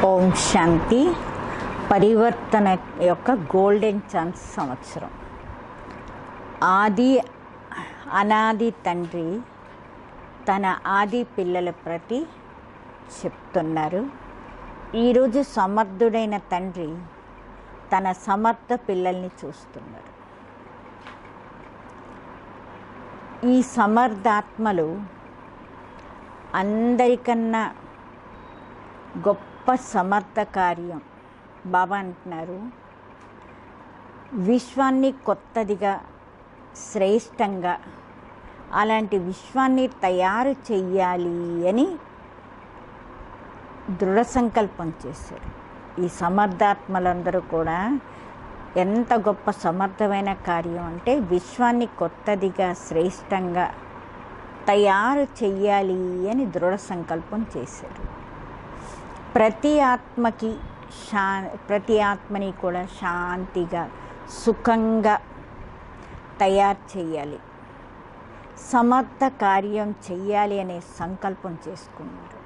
ఓం శాంతి. పరివర్తన యొక్క golden chance సంవత్సరం. అనాది తండ్రి తన ఆది పిల్లల ప్రతి చెప్తున్నారు. ఈరోజు సమర్థుడైన తండ్రి తన సమర్థ పిల్లల్ని చూస్తున్నారు. ఈ సమర్థాత్మలు అందరికన్నా గొప్ప సమర్థ కార్యం. బాబా అంటున్నారు, విశ్వాన్ని కొత్తదిగా శ్రేష్టంగా అలాంటి విశ్వాన్ని తయారు చెయ్యాలి అని దృఢ సంకల్పం చేశారు. ఈ సమర్థాత్మలందరూ కూడా ఎంత గొప్ప సమర్థమైన కార్యం అంటే విశ్వాన్ని కొత్తదిగా శ్రేష్టంగా తయారు చెయ్యాలి అని దృఢ సంకల్పం చేశారు. ప్రతి ఆత్మని కూడా శాంతిగా సుఖంగా తయారు చేయాలి, సమర్థ కార్యం చెయ్యాలి అనే సంకల్పం చేసుకున్నారు.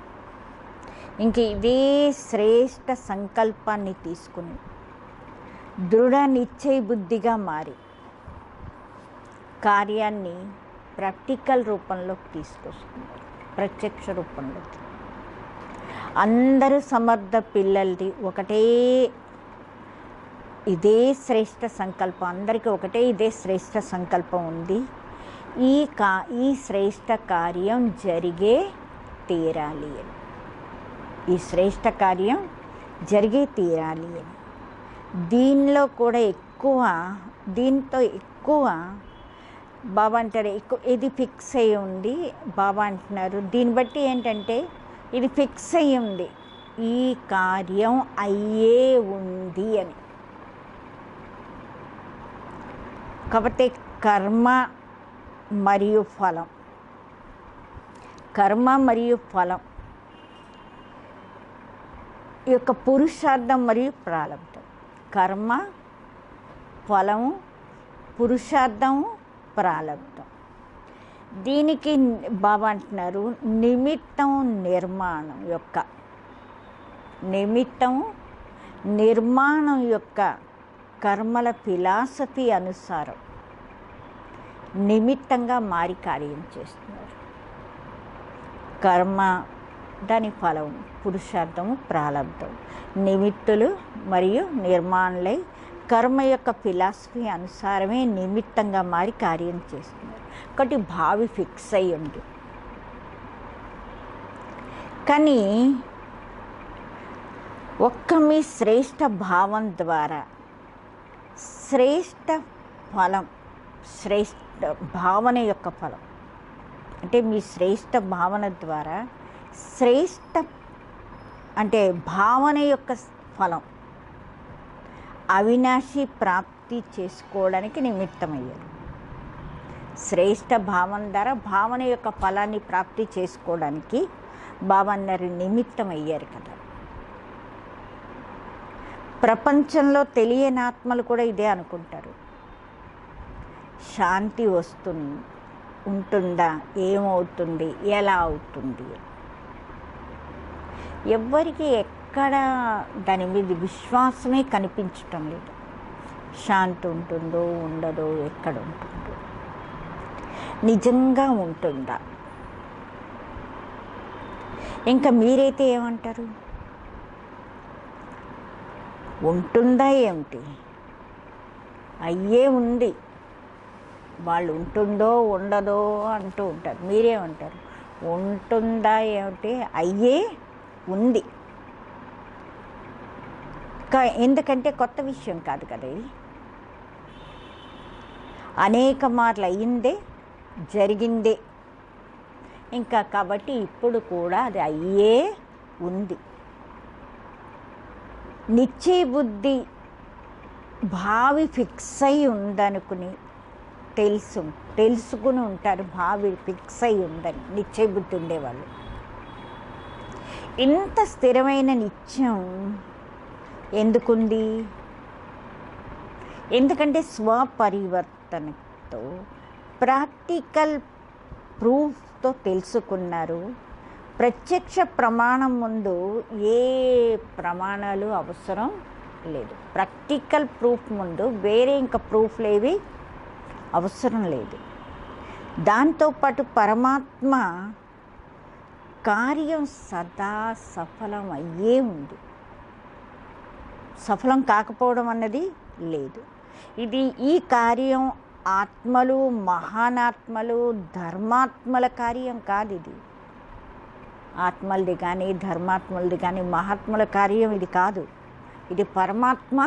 ఇంక ఇదే శ్రేష్ట సంకల్పాన్ని తీసుకుని దృఢ నిశ్చయ బుద్ధిగా మారి కార్యాన్ని ప్రాక్టికల్ రూపంలోకి తీసుకొస్తున్నారు, ప్రత్యక్ష రూపంలోకి. అందరూ సమర్థ పిల్లలది ఒకటే ఇదే శ్రేష్ట సంకల్పం, అందరికీ ఒకటే ఇదే శ్రేష్ట సంకల్పం ఉంది. ఈ శ్రేష్ట కార్యం జరిగే తీరాలి అని, ఈ శ్రేష్ట కార్యం జరిగే తీరాలి అని. దీనిలో కూడా దీంతో ఎక్కువ బాబా అంటారు, ఇది ఫిక్స్ అయ్యి ఉంది. బాబా అంటున్నారు, దీన్ని బట్టి ఏంటంటే ఇది ఫిక్స్ అయ్యి ఉంది, ఈ కార్యం అయ్యే ఉంది అని. కాబట్టి కర్మ మరియు ఫలం ఈ యొక్క పురుషార్థం మరియు ప్రారంభం. కర్మ, ఫలము, పురుషార్థము, ప్రారంభం. దీనికి బాబా అంటున్నారు, నిమిత్తం నిర్మాణం యొక్క కర్మల ఫిలాసఫీ అనుసారం నిమిత్తంగా మారి కార్యం చేస్తున్నారు. కర్మ, దాని ఫలం, పురుషార్థము, ప్రారంభం, నిమిత్తులు మరియు నిర్మాణులై కర్మ యొక్క ఫిలాసఫీ అనుసారమే నిమిత్తంగా మారి కార్యం చేస్తున్నారు. ఒకటి భావి ఫిక్స్ అయ్యి ఉంది, కానీ ఒక్క మీ శ్రేష్ట భావం ద్వారా శ్రేష్ట ఫలం, శ్రేష్ట భావన యొక్క ఫలం అంటే మీ శ్రేష్ట భావన ద్వారా శ్రేష్ట అంటే భావన యొక్క ఫలం అవినాశి ప్రాప్తి చేసుకోవడానికి నిమిత్తమయ్యారు. శ్రేష్ట భావన ద్వారా భావన యొక్క ఫలాన్ని ప్రాప్తి చేసుకోవడానికి బాబా అన్నారు నిమిత్తమయ్యారు కదా. ప్రపంచంలో తెలియని ఆత్మలు కూడా ఇదే అనుకుంటారు, శాంతి ఉంటుందా, ఏమవుతుంది, ఎలా అవుతుంది. ఎవ్వరికి ఎక్కడ దాని మీద విశ్వాసమే కనిపించటం లేదు. శాంతి ఉంటుందో ఉండదో, ఎక్కడ ఉంటుందో, నిజంగా ఉంటుందా. ఇంకా మీరైతే ఏమంటారు, ఉంటుందా ఏమిటి, అయ్యే ఉంది, వాళ్ళు ఉంటుందో ఉండదో అంటూ ఉంటారు. మీరేమంటారు, ఉంటుందా ఏమిటి, అయ్యే ఉంది. ఎందుకంటే కొత్త విషయం కాదు కదా ఇది, అనేక మార్లు అయ్యిందే, జరిగిందే. ఇంకా కాబట్టి ఇప్పుడు కూడా అది అయ్యే ఉంది. నిశ్చయ బుద్ధి భావి ఫిక్స్ అయి ఉందనుకుని తెలుసుకుని ఉంటారు. భావి ఫిక్స్ అయి ఉందని నిశ్చయ బుద్ధి ఉండేవాళ్ళు. ఇంత స్థిరమైన నిత్యం ఎందుకుంది? ఎందుకంటే స్వపరివర్తనతో ప్రాక్టికల్ ప్రూఫ్తో తెలుసుకున్నారు. ప్రత్యక్ష ప్రమాణం ముందు ఏ ప్రమాణాలు అవసరం లేదు. ప్రాక్టికల్ ప్రూఫ్ ముందు వేరే ఇంకా ప్రూఫ్లు ఏవి అవసరం లేదు. దాంతోపాటు పరమాత్మ కార్యం సదా సఫలం అయ్యే ఉంది. సఫలం కాకపోవడం అన్నది లేదు. ఇది ఈ కార్యం ఆత్మలు, మహానాత్మలు, ధర్మాత్మల కార్యం కాదు. ఇది ఆత్మలది కానీ ధర్మాత్మలది కానీ మహాత్ముల కార్యం ఇది కాదు. ఇది పరమాత్మ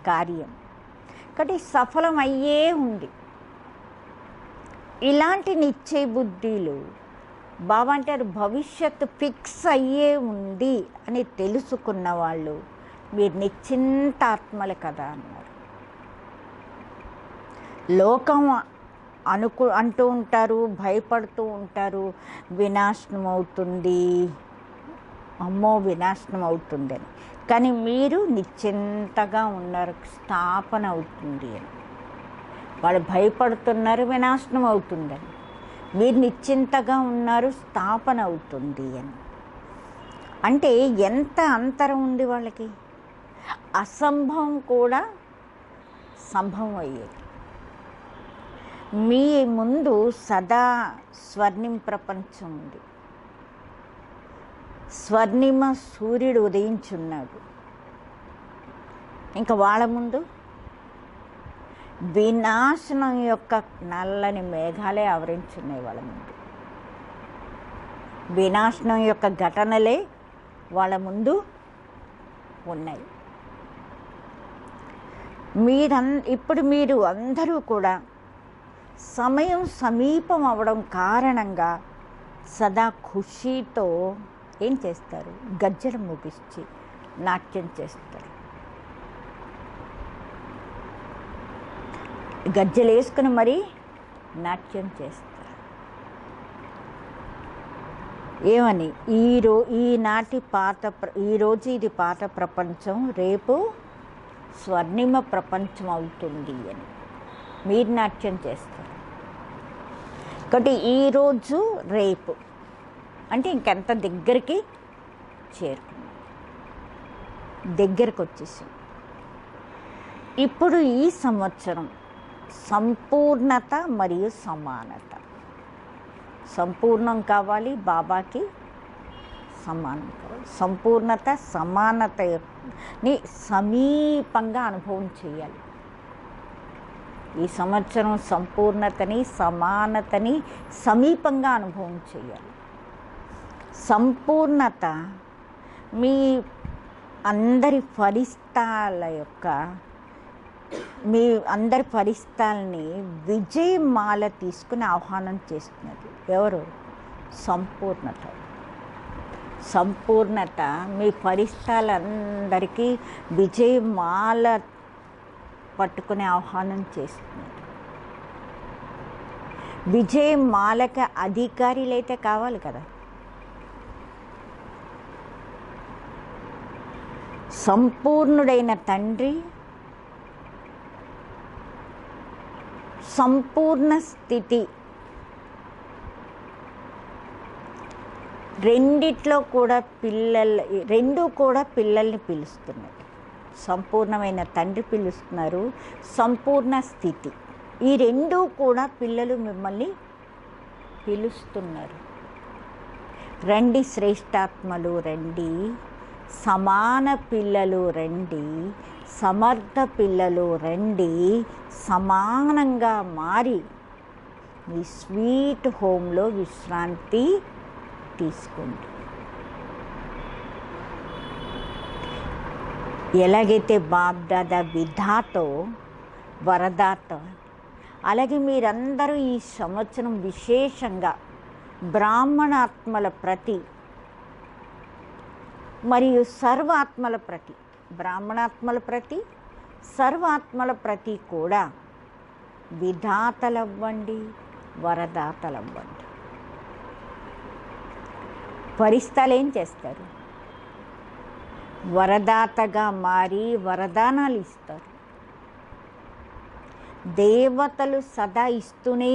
కార్యం. కాబట్టి సఫలం అయ్యే ఉంది. ఇలాంటి నిశ్చయ బుద్ధిలు బాబా అంటారు భవిష్యత్తు ఫిక్స్ అయ్యే ఉంది అని తెలుసుకున్న వాళ్ళు మీరు నిశ్చింత ఆత్మలు కదా అన్నారు. లోకం అంటూ ఉంటారు, భయపడుతూ ఉంటారు, వినాశనం అవుతుంది, అమ్మో వినాశనం అవుతుందని. కానీ మీరు నిశ్చింతగా ఉన్నారు, స్థాపన అవుతుంది అని. వాళ్ళు భయపడుతున్నారు, వినాశనం అవుతుందని. మీరు నిశ్చింతగా ఉన్నారు, స్థాపన అవుతుంది అని. అంటే ఎంత అంతరం ఉంది వాళ్ళకి. అసంభవం కూడా సంభవం అయ్యేది. మీ ముందు సదా స్వర్ణిమ ప్రపంచం ఉంది. స్వర్ణిమ సూర్యుడు ఉదయించున్నాడు. ఇంకా వాళ్ళ ముందు వినాశనం యొక్క నల్లని మేఘాలే ఆవరించున్నాయి. వాళ్ళ ముందు వినాశనం యొక్క ఘటనలే వాళ్ళ ముందు ఉన్నాయి. ఇప్పుడు మీరు అందరూ కూడా సమయం సమీపం అవడం కారణంగా సదా ఖుషీతో ఏం చేస్తారు? గజ్జలు ముగిచ్చి నాట్యం చేస్తారు. గజ్జలు వేసుకుని మరీ నాట్యం చేస్తారు. ఏమని? ఈరోజు ఇది పాత ప్రపంచం, రేపు స్వర్ణిమ ప్రపంచం అవుతుంది అని మీరు నాట్యం చేస్తారు. కాబట్టి ఈరోజు రేపు అంటే ఇంకెంత దగ్గరికి చేరుకున్నాం, దగ్గరకు వచ్చేసాం. ఇప్పుడు ఈ సంవత్సరం సంపూర్ణత మరియు సమానత. సంపూర్ణం కావాలి, బాబాకి సమానం కావాలి. సంపూర్ణత సమానతని సమీపంగా అనుభవం చేయాలి. ఈ సంవత్సరం సంపూర్ణతని సమానతని సమీపంగా అనుభవం చేయాలి. సంపూర్ణత మీ అందరి ఫరిస్తాల్ని విజయమాల తీసుకుని ఆహ్వానం చేస్తున్నది ఎవరు? సంపూర్ణత. సంపూర్ణత మీ ఫరిస్తాలందరికీ విజయమాల పట్టుకునే ఆహ్వానం చేస్తున్నారు. విజయమాలకి అధికారులైతే కావాలి కదా. సంపూర్ణుడైన తండ్రి సంపూర్ణ స్థితి రెండూ కూడా పిల్లల్ని పిలుస్తున్నారు. సంపూర్ణమైన తండ్రి పిలుస్తున్నారు, సంపూర్ణ స్థితి. ఈ రెండూ కూడా పిల్లలు మిమ్మల్ని పిలుస్తున్నారు. రండి శ్రేష్టాత్మలు రండి, సమాన పిల్లలు రండి, సమర్థ పిల్లలు రండి, సమానంగా మారి మీ స్వీట్ హోమ్లో విశ్రాంతి తీసుకోండి. ఎలాగైతే బాబ్దాదా విధాతో వరదాత, అలాగే మీరందరూ ఈ సంవత్సరం విశేషంగా బ్రాహ్మణాత్మల ప్రతి మరియు సర్వాత్మల ప్రతి, బ్రాహ్మణాత్మల ప్రతి సర్వాత్మల ప్రతి కూడా విధాతలవ్వండి, వరదాతలవ్వండి. ఫరిస్తాలు ఏం చేస్తారు? వరదాతగా మారి వరదానాలు ఇస్తారు. దేవతలు సదా ఇస్తూనే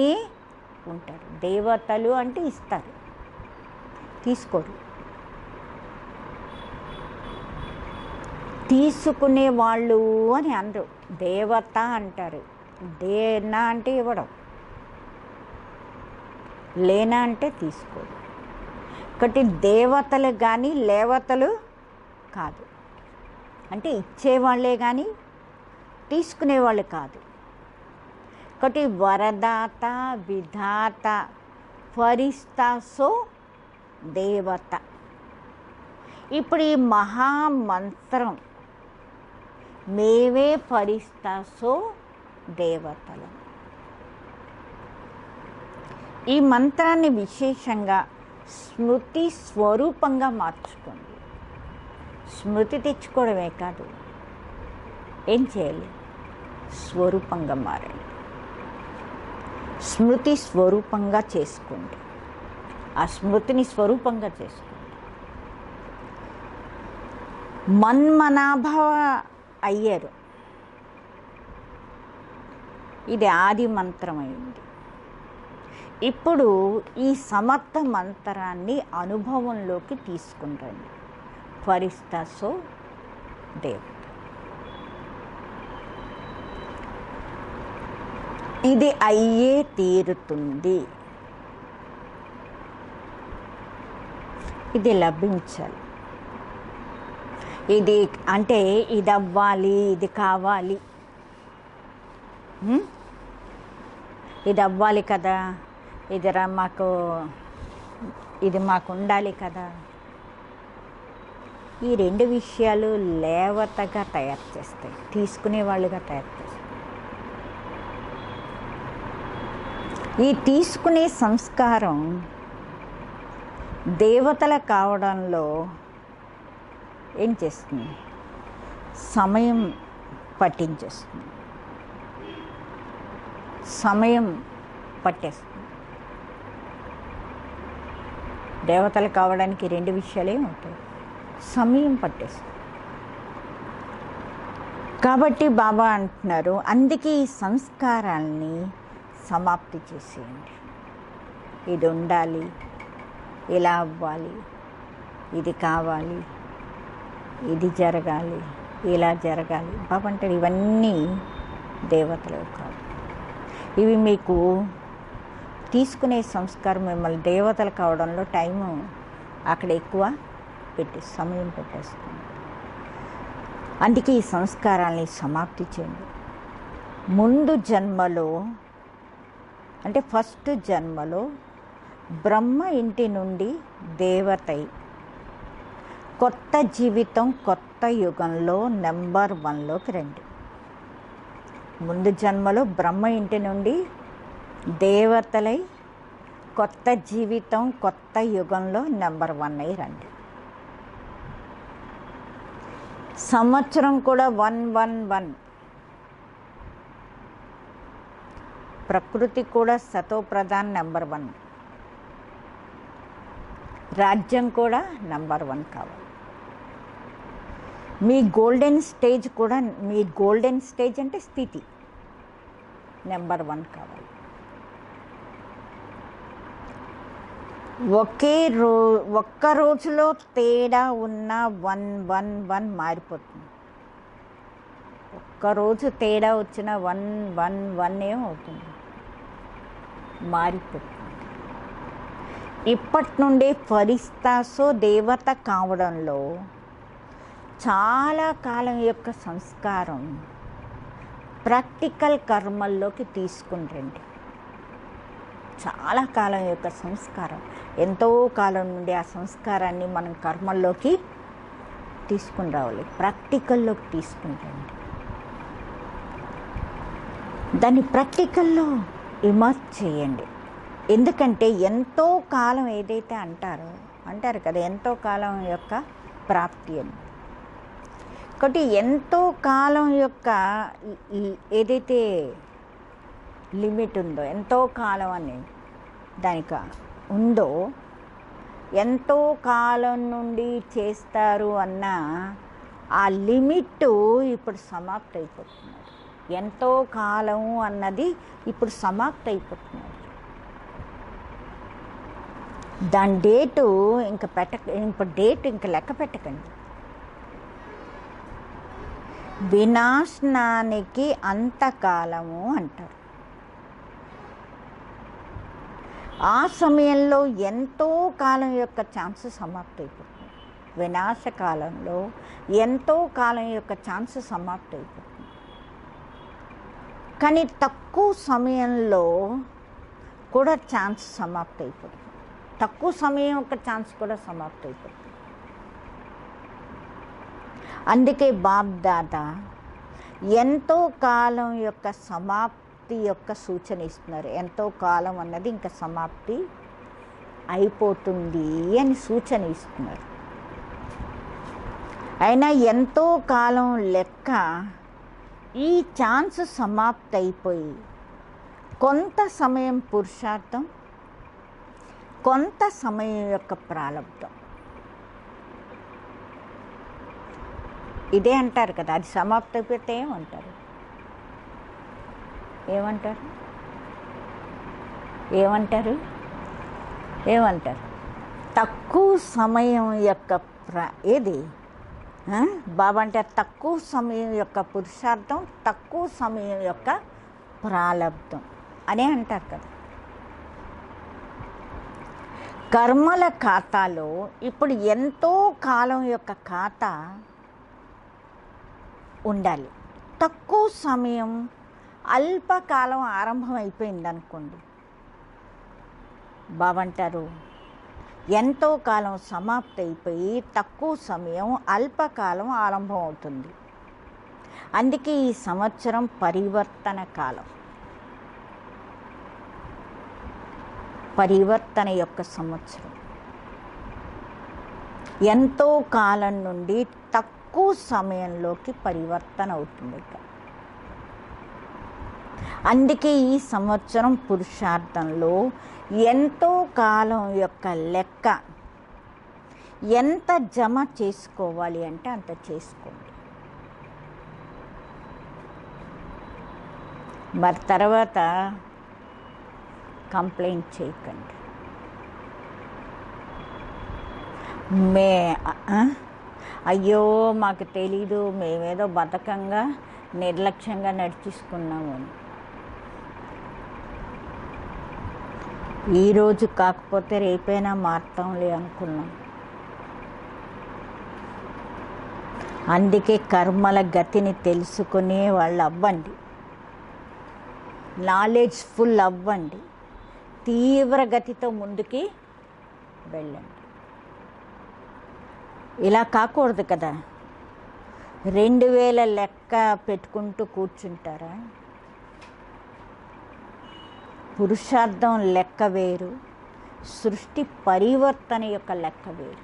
ఉంటారు. దేవతలు అంటే ఇస్తారు, తీసుకోరు. తీసుకునే వాళ్ళు అని అనరు, దేవత అంటారు. దేనా అంటే ఇవ్వడం, లేనా అంటే తీసుకోరు. ఒకటి దేవతలు కానీ లేవతలు కాదు, అంటే ఇచ్చేవాళ్ళే కానీ తీసుకునేవాళ్ళు కాదు. ఒకటి వరదాత, విధాత, ఫరిస్తా, సో దేవత. ఇప్పుడు ఈ మహామంత్రం మేవే ఫరిస్తా, సో దేవతలు. ఈ మంత్రాన్ని విశేషంగా స్మృతి స్వరూపంగా మార్చుకోండి. స్మృతి తెచ్చుకోవడమే కాదు, ఏం చేయాలి? స్వరూపంగా మారండి. స్మృతి స్వరూపంగా చేసుకోండి. ఆ స్మృతిని స్వరూపంగా చేసుకోండి. మన్మనాభవ అయ్యారు. ఇది ఆది మంత్రమైంది. ఇప్పుడు ఈ సమర్థ మంత్రాన్ని అనుభవంలోకి తీసుకుంటండి. ఫరిస్తా, సో దేవత. ఇది అయ్యే తీరుతుంది, ఇది లభించాలి. ఇది అంటే ఇది అవ్వాలి, ఇది కావాలి, ఇది అవ్వాలి కదా, ఇది మాకు ఉండాలి కదా. ఈ రెండు విషయాలు లేవతగా తయారు చేస్తాయి, తీసుకునే వాళ్ళుగా తయారు చేస్తాయి. ఈ తీసుకునే సంస్కారం దేవతల కావడంలో ఏం చేస్తుంది? సమయం పట్టించేస్తుంది, సమయం పట్టేస్తుంది. దేవతలు కావడానికి రెండు విషయాలే ఉంటాయి, సమయం పట్టేస్తుంది. కాబట్టి బాబా అంటున్నారు, అందుకే ఈ సంస్కారాల్ని సమాప్తి చేసేయండి. ఇది ఉండాలి, ఇలా అవ్వాలి, ఇది కావాలి, ఇది జరగాలి, ఇలా జరగాలి. బాబా అంటారు ఇవన్నీ దేవతలు కాదు, ఇవి మీకు తీసుకునే సంస్కారం మిమ్మల్ని దేవతలు కావడంలో టైము అక్కడ ఎక్కువ సమయం పెట్టేస్తుంది. అందుకే ఈ సంస్కారాన్ని సమాప్తి చేయండి. ముందు జన్మలో అంటే ఫస్ట్ జన్మలో బ్రహ్మ ఇంటి నుండి దేవతై కొత్త జీవితం, కొత్త యుగంలో నెంబర్ 1లోకి రండి. ముందు జన్మలో బ్రహ్మ ఇంటి నుండి దేవతలై కొత్త జీవితం, కొత్త యుగంలో నెంబర్ 1 అయి రండి. సంవత్సరం కూడా 111. ప్రకృతి కూడా సతోప్రధాన్ నెంబర్ 1. రాజ్యం కూడా నెంబర్ 1 కావాలి. మీ గోల్డెన్ స్టేజ్ కూడా, మీ గోల్డెన్ స్టేజ్ అంటే స్థితి నెంబర్ 1 కావాలి. ఒక్క రోజులో తేడా ఉన్న 111 మారిపోతుంది. ఒక్కరోజు తేడా వచ్చిన 111 ఏమవుతుంది? మారిపోతుంది. ఇప్పటి నుండే ఫరిస్తాసో దేవత కావడంలో చాలా కాలం యొక్క సంస్కారం ప్రాక్టికల్ కర్మల్లోకి తీసుకుంటండి. చాలా కాలం యొక్క సంస్కారం, ఎంతో కాలం నుండి ఆ సంస్కారాన్ని మనం కర్మల్లోకి తీసుకుని రావాలి, ప్రాక్టికల్లోకి తీసుకుంటండి. దాన్ని ప్రాక్టికల్లో ఇమర్జ్ చేయండి. ఎందుకంటే ఎంతో కాలం ఏదైతే అంటారు కదా, ఎంతో కాలం యొక్క ప్రాప్తి అని. కాబట్టి ఎంతో కాలం యొక్క ఏదైతే లిమిట్ ఉందో, ఎంతో కాలం అని దానికి ఉందో, ఎంతో కాలం నుండి చేస్తారు అన్న ఆ లిమిట్ ఇప్పుడు సమాప్తి అయిపోతున్నది. ఎంతో కాలం అన్నది ఇప్పుడు సమాప్తి అయిపోతున్నది. దాని డేటు ఇంక ఇప్పుడు డేట్ ఇంక లెక్క పెట్టకండి. వినాశనానికి అంతకాలము అంటారు. ఆ సమయంలో ఎంతో కాలం యొక్క ఛాన్స్ సమాప్తి అయిపోతుంది. వినాశకాలంలో ఎంతో కాలం యొక్క ఛాన్స్ సమాప్తి అయిపోతుంది. కానీ తక్కువ సమయంలో కూడా ఛాన్స్ సమాప్తి అయిపోతుంది. తక్కువ సమయం యొక్క ఛాన్స్ కూడా సమాప్తి అయిపోతుంది. అందుకే బాబ్దాదా ఎంతో కాలం యొక్క సమాప్తి యొక్క సూచన ఇస్తున్నారు. ఎంతో కాలం అన్నది ఇంకా సమాప్తి అయిపోతుంది అని సూచన ఇస్తున్నారు. అయినా ఎంతో కాలం లెక్క ఈ ఛాన్స్ సమాప్తి అయిపోయి కొంత సమయం పురుషార్థం, కొంత సమయం యొక్క ప్రారంభం, ఇదే అంటారు కదా. అది సమాప్తి అయిపోతే ఏమంటారు? ఏమంటారు ఏమంటారు ఏమంటారు తక్కువ సమయం యొక్క ఏది బాబా అంటే తక్కువ సమయం యొక్క పురుషార్థం, తక్కువ సమయం యొక్క ప్రారంధం అనే అంటారు కదా. కర్మల ఖాతాలో ఇప్పుడు ఎంతో కాలం యొక్క ఖాతా ఉండాలి. తక్కువ సమయం అల్పకాలం ఆరంభం అయిపోయింది అనుకోండి, బాబా అంటారు ఎంతో కాలం సమాప్తి అయిపోయి తక్కువ సమయం అల్పకాలం ఆరంభం అవుతుంది. అందుకే ఈ సంవత్సరం పరివర్తన కాలం, పరివర్తన యొక్క సంవత్సరం. ఎంతో కాలం నుండి తక్కువ సమయంలోకి పరివర్తన అవుతుంది. అందుకే ఈ సంవత్సరం పురుషార్థంలో ఎంతో కాలం యొక్క లెక్క ఎంత జమ చేసుకోవాలి అంటే అంత చేసుకోండి. మరి తర్వాత కంప్లైంట్ చేయకండి. అయ్యో మాకు తెలీదు, మేమేదో బతకంగా నిర్లక్ష్యంగా నడిచేసుకున్నాము అని. ఈరోజు కాకపోతే రేపైనా మారుతాంలే అనుకున్నాం. అందుకే కర్మల గతిని తెలుసుకునే వాళ్ళు అవ్వండి, నాలెడ్జ్ఫుల్ అవ్వండి, తీవ్ర గతితో ముందుకి వెళ్ళండి. ఇలా కాకూడదు కదా. 2000 లెక్క పెట్టుకుంటూ కూర్చుంటారా? పురుషార్థం లెక్క వేరు, సృష్టి పరివర్తన యొక్క లెక్క వేరు.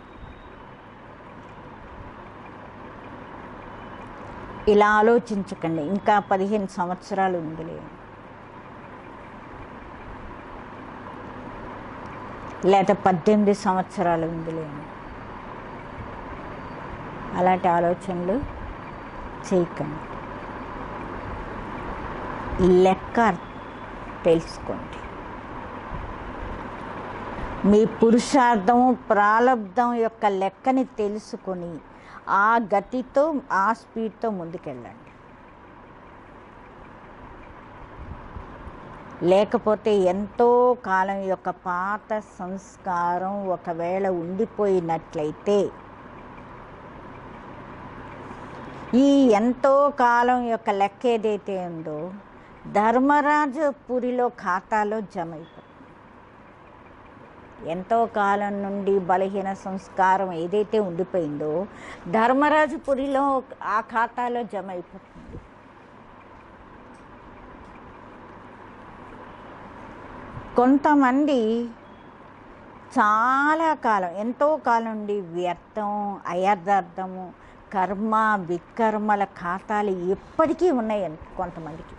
ఇలా ఆలోచించకండి. ఇంకా 15 సంవత్సరాలు ఉందిలే, లేదా 18 సంవత్సరాలు ఉందిలే, అలాంటి ఆలోచనలు చేయకండి. లెక్క తెలుసుకోండి. మీ పురుషార్థం ప్రారంధం యొక్క లెక్కని తెలుసుకొని ఆ గతితో, ఆ స్పీడ్తో ముందుకెళ్ళండి. లేకపోతే ఎంతో కాలం యొక్క పాత సంస్కారం ఒకవేళ ఉండిపోయినట్లయితే ఈ ఎంతో కాలం యొక్క లెక్క ఏదైతే ఉందో ధర్మరాజపురిలో ఖాతాలో జమ అయిపోతుంది. ఎంతో కాలం నుండి బలహీన సంస్కారం ఏదైతే ఉండిపోయిందో ధర్మరాజపురిలో ఆ ఖాతాలో జమ అయిపోతుంది. కొంతమంది చాలా కాలం, ఎంతో కాలం నుండి వ్యర్థం, అయర్థార్థము, కర్మ వికర్మల ఖాతాలు ఎప్పటికీ ఉన్నాయి కొంతమందికి.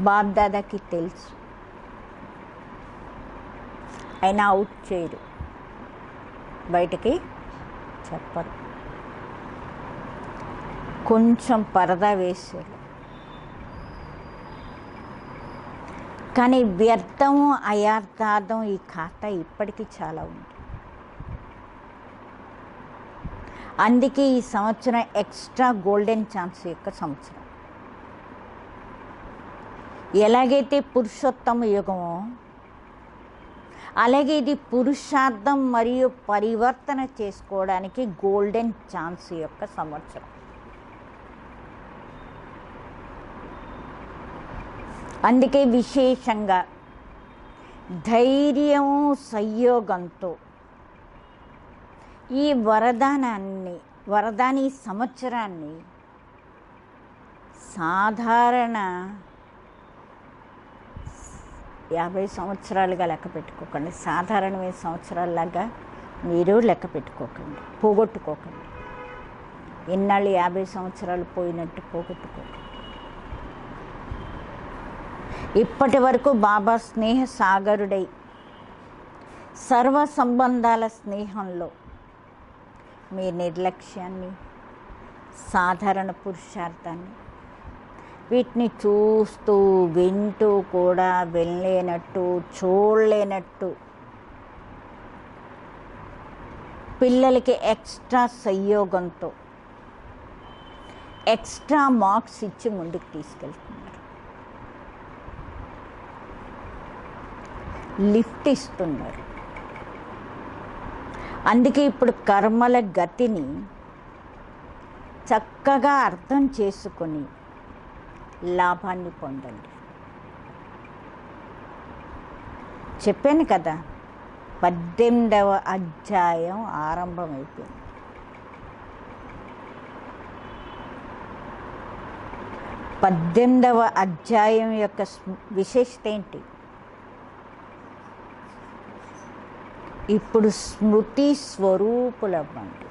బాబ్దాదాకి తెలుసు, అయినా అవుట్ చేయరు, బయటకి చెప్పరు. కొంచెం పరదా వేసారు. కానీ వ్యర్థం అయార్థార్థం ఈ ఖాతా ఇప్పటికీ చాలా ఉంది. అందుకే ఈ సంవత్సరం ఎక్స్ట్రా గోల్డెన్ ఛాన్స్ యొక్క సంవత్సరం. ఎలాగైతే పురుషోత్తమ యుగమో అలాగే ఇది పురుషార్థం మరియు పరివర్తన చేసుకోవడానికి గోల్డెన్ ఛాన్స్ యొక్క సంవత్సరం. అందుకే విశేషంగా ధైర్యం సంయోగంతో ఈ వరదాని సంవత్సరాన్ని సాధారణ 50 సంవత్సరాలుగా లెక్క పెట్టుకోకండి. సాధారణమైన సంవత్సరాలలాగా మీరు లెక్క పెట్టుకోకండి, పోగొట్టుకోకండి. ఇన్నాళ్ళు 50 సంవత్సరాలు పోయినట్టు పోగొట్టుకోకండి. ఇప్పటి వరకు బాబా స్నేహ సాగరుడై సర్వ సంబంధాల స్నేహంలో మీ నిర్లక్ష్యాన్ని, సాధారణ పురుషార్థాన్ని వీటిని చూస్తూ వింటూ కూడా వెళ్ళలేనట్టు, చూడలేనట్టు పిల్లలకి ఎక్స్ట్రా సంయోగంతో ఎక్స్ట్రా మార్క్స్ ఇచ్చి ముందుకు తీసుకెళ్తున్నారు, లిఫ్ట్ ఇస్తున్నారు. అందుకే ఇప్పుడు కర్మల గతిని చక్కగా అర్థం చేసుకొని లాభాన్ని పొందండి. చెప్పాను కదా, 18వ అధ్యాయం ఆరంభమైపోయింది. పద్దెనిమిదవ అధ్యాయం యొక్క విశేషత ఏంటి? ఇప్పుడు స్మృతి స్వరూపులవ్వండి.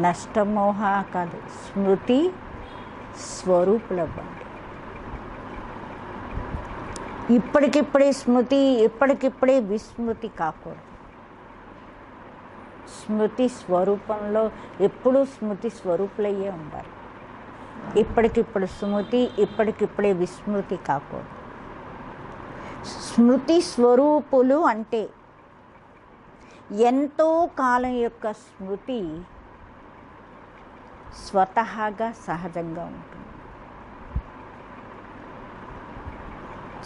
నష్టమోహ కాదు, స్మృతి స్వరూపులవ్వండి. ఇప్పటికిప్పుడే స్మృతి, ఇప్పటికిప్పుడే విస్మృతి కాకూడదు. స్మృతి స్వరూపంలో ఎప్పుడూ స్మృతి స్వరూపులయ్యే ఉండాలి. ఇప్పటికిప్పుడు స్మృతి, ఇప్పటికిప్పుడే విస్మృతి కాకూడదు. స్మృతి స్వరూపులు అంటే ఎంతో కాలం యొక్క స్మృతి స్వతహాగా సహజంగా ఉంటుంది.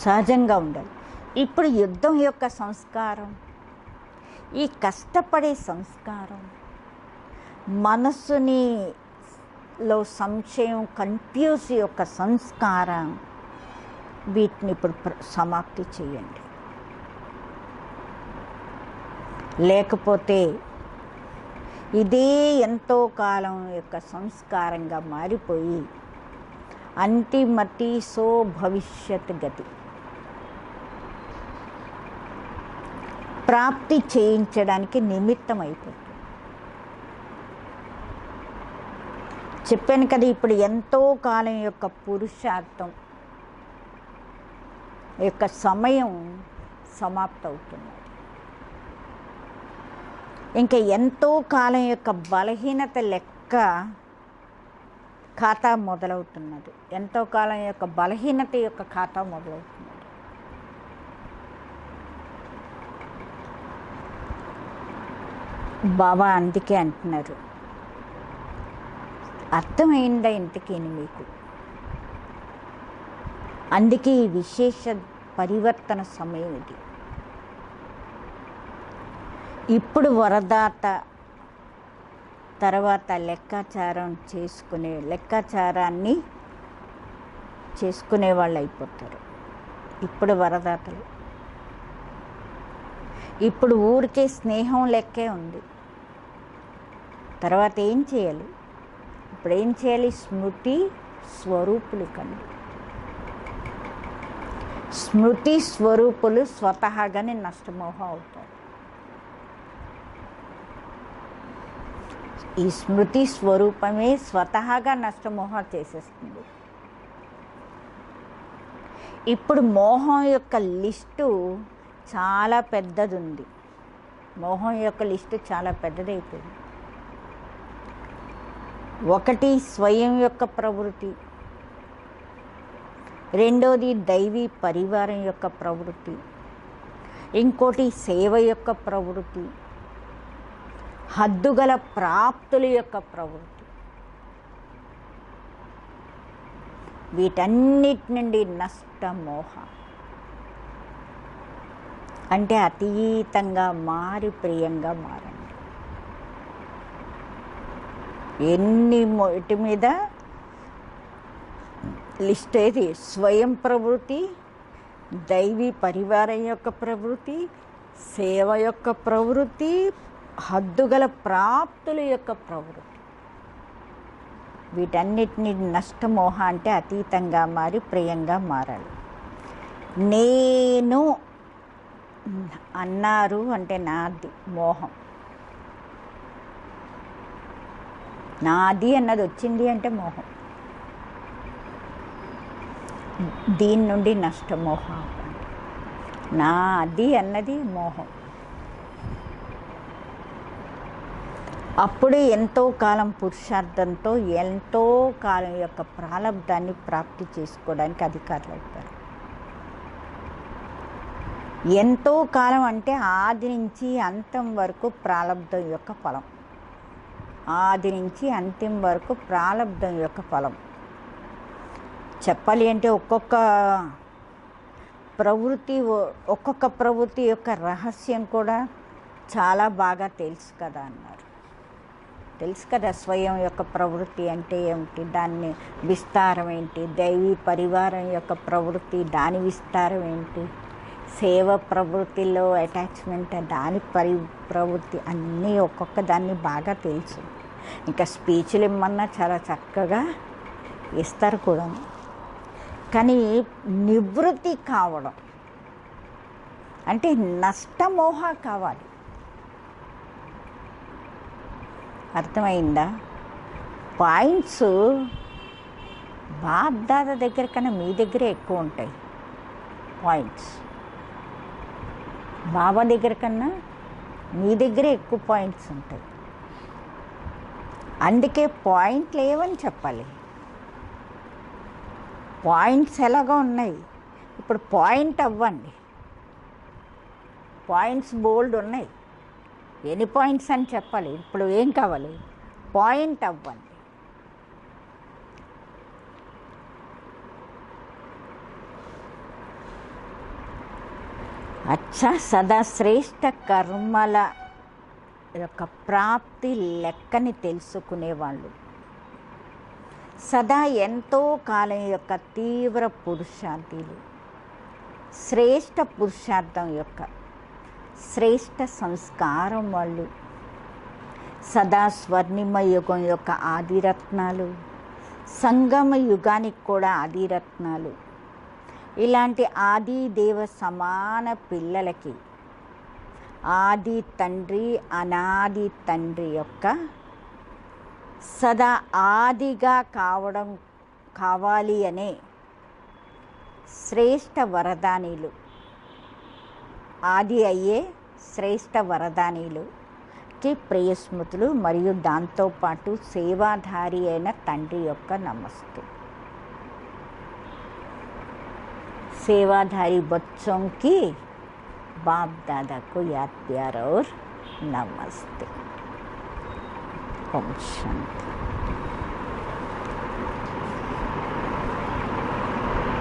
సహజంగా ఉండాలి. ఇప్పుడు యుద్ధం యొక్క సంస్కారం, ఈ కష్టపడే సంస్కారం, మనస్సుని లో సంశయం, కన్ఫ్యూజ్ యొక్క సంస్కారం, వీటిని ఇప్పుడు సమాప్తి చేయండి. లేకపోతే ఇదే ఎంతో కాలం యొక్క సంస్కారంగా మారిపోయి అంతిమతి సో భవిష్యత్ గతి ప్రాప్తి చేయించడానికి నిమిత్తం అయిపోతుంది. చెప్పాను కదా, ఇప్పుడు ఎంతో కాలం యొక్క పురుషార్థం యొక్క సమయం సమాప్తవుతున్నది. ఇంకా ఎంతో కాలం యొక్క బలహీనత లెక్క ఖాతా మొదలవుతున్నది. ఎంతో కాలం యొక్క బలహీనత యొక్క ఖాతా మొదలవుతున్నది. బాబా అందుకే అంటున్నారు, అర్థమైందా ఇంతకీని మీకు? అందుకే ఈ విశేష పరివర్తన సమయం ఇది. ఇప్పుడు వరదాత తర్వాత లెక్కాచారాన్ని చేసుకునే వాళ్ళు అయిపోతారు. ఇప్పుడు వరదాతలు. ఇప్పుడు ఊరికే స్నేహం లెక్కే ఉంది. తర్వాత ఏం చేయాలి? ఇప్పుడు ఏం చేయాలి? స్మృతి స్వరూపులు కండి. స్మృతి స్వరూపులు స్వతహాగానే నష్టమోహం అవుతారు. ఈ స్మృతి స్వరూపమే స్వతహాగా నష్టమోహ చేసేస్తుంది. ఇప్పుడు మోహం యొక్క లిస్టు చాలా పెద్దది ఉంది. మోహం యొక్క లిస్టు చాలా పెద్దదైపోయింది. ఒకటి స్వయం యొక్క ప్రవృత్తి, రెండోది దైవీ పరివారం యొక్క ప్రవృత్తి, ఇంకోటి సేవ యొక్క ప్రవృత్తి, హద్దుగల ప్రాప్తుల యొక్క ప్రవృత్తి. వీటన్నిటి నుండి నష్టమోహ అంటే అతీతంగా మారి ప్రియంగా మారండి. ఎన్ని మొటి మీద లిస్ట్ ఏది? స్వయం ప్రవృత్తి, దైవీ పరివారం యొక్క ప్రవృత్తి, సేవ యొక్క ప్రవృత్తి, హద్దుగల ప్రాప్తుల యొక్క ప్రవృత్తి. వీటన్నిటిని నష్టమోహ అంటే అతీతంగా మారి ప్రియంగా మారాలి. నేను అన్నారు అంటే నాది మోహం. నాది అన్నది వచ్చింది అంటే మోహం. దీని నుండి నష్టమోహ. నాది అన్నది మోహం. అప్పుడే ఎంతో కాలం పురుషార్థంతో ఎంతో కాలం యొక్క ప్రారంధాన్ని ప్రాప్తి చేసుకోవడానికి అధికారులు అవుతారు. ఎంతో కాలం అంటే ఆది నుంచి అంతం వరకు ప్రారంధం యొక్క ఫలం. ఆది నుంచి అంతిం వరకు ప్రారంధం యొక్క ఫలం. చెప్పాలి అంటే ఒక్కొక్క ప్రవృత్తి యొక్క రహస్యం కూడా చాలా బాగా తెలుసు కదా అన్నారు. తెలుసు కదా స్వయం యొక్క ప్రవృత్తి అంటే ఏమిటి, దాన్ని విస్తారం ఏంటి, దైవీ పరివారం యొక్క ప్రవృత్తి దాని విస్తారం ఏంటి, సేవ ప్రవృత్తిలో అటాచ్మెంట్ దాని ప్రవృత్తి అన్నీ ఒక్కొక్క దాన్ని బాగా తెలుసు. ఇంకా స్పీచ్లు ఇమ్మన్నా చాలా చక్కగా ఇస్తారు కూడా. కానీ నివృత్తి కావడం అంటే నష్టమోహ కావాలి. అర్థమైందా? పాయింట్స్ బాప్దాదా దగ్గర కన్నా మీ దగ్గరే ఎక్కువ ఉంటాయి. పాయింట్స్ బాబా దగ్గర కన్నా మీ దగ్గరే ఎక్కువ పాయింట్స్ ఉంటాయి. అందుకే పాయింట్లు ఏమని చెప్పాలి. పాయింట్స్ ఎలాగో ఉన్నాయి, ఇప్పుడు పాయింట్ అవ్వండి. పాయింట్స్ బోల్డ్ ఉన్నాయి, ఎన్ని పాయింట్స్ అని చెప్పాలి. ఇప్పుడు ఏం కావాలి? పాయింట్ అవ్వండి. అచ్చా సదా శ్రేష్ఠ కర్మల యొక్క ప్రాప్తి లెక్కని తెలుసుకునేవాళ్ళు, సదా ఎంతో కాలం యొక్క తీవ్ర పురుషార్థులు, శ్రేష్ఠ పురుషార్థం యొక్క శ్రేష్ఠ సంస్కారం వాళ్ళు, సదా స్వర్ణిమ యుగం యొక్క ఆదిరత్నాలు, సంగమ యుగానికి కూడా ఆదిరత్నాలు. ఇలాంటి ఆది దేవ సమాన పిల్లలకి ఆది తండ్రి అనాది తండ్రి యొక్క సదా ఆదిగా కావాలి అనే శ్రేష్ఠ వరదానీలు, ఆది అయ్యే శ్రేష్ఠ వరదానీలుకి ప్రియస్మృతులు మరియు దాంతోపాటు సేవాధారి అయిన తండ్రి యొక్క నమస్తే. सेवाधारी बच्चों की बाप दादा को याद प्यार और नमस्ते. ओम शांति.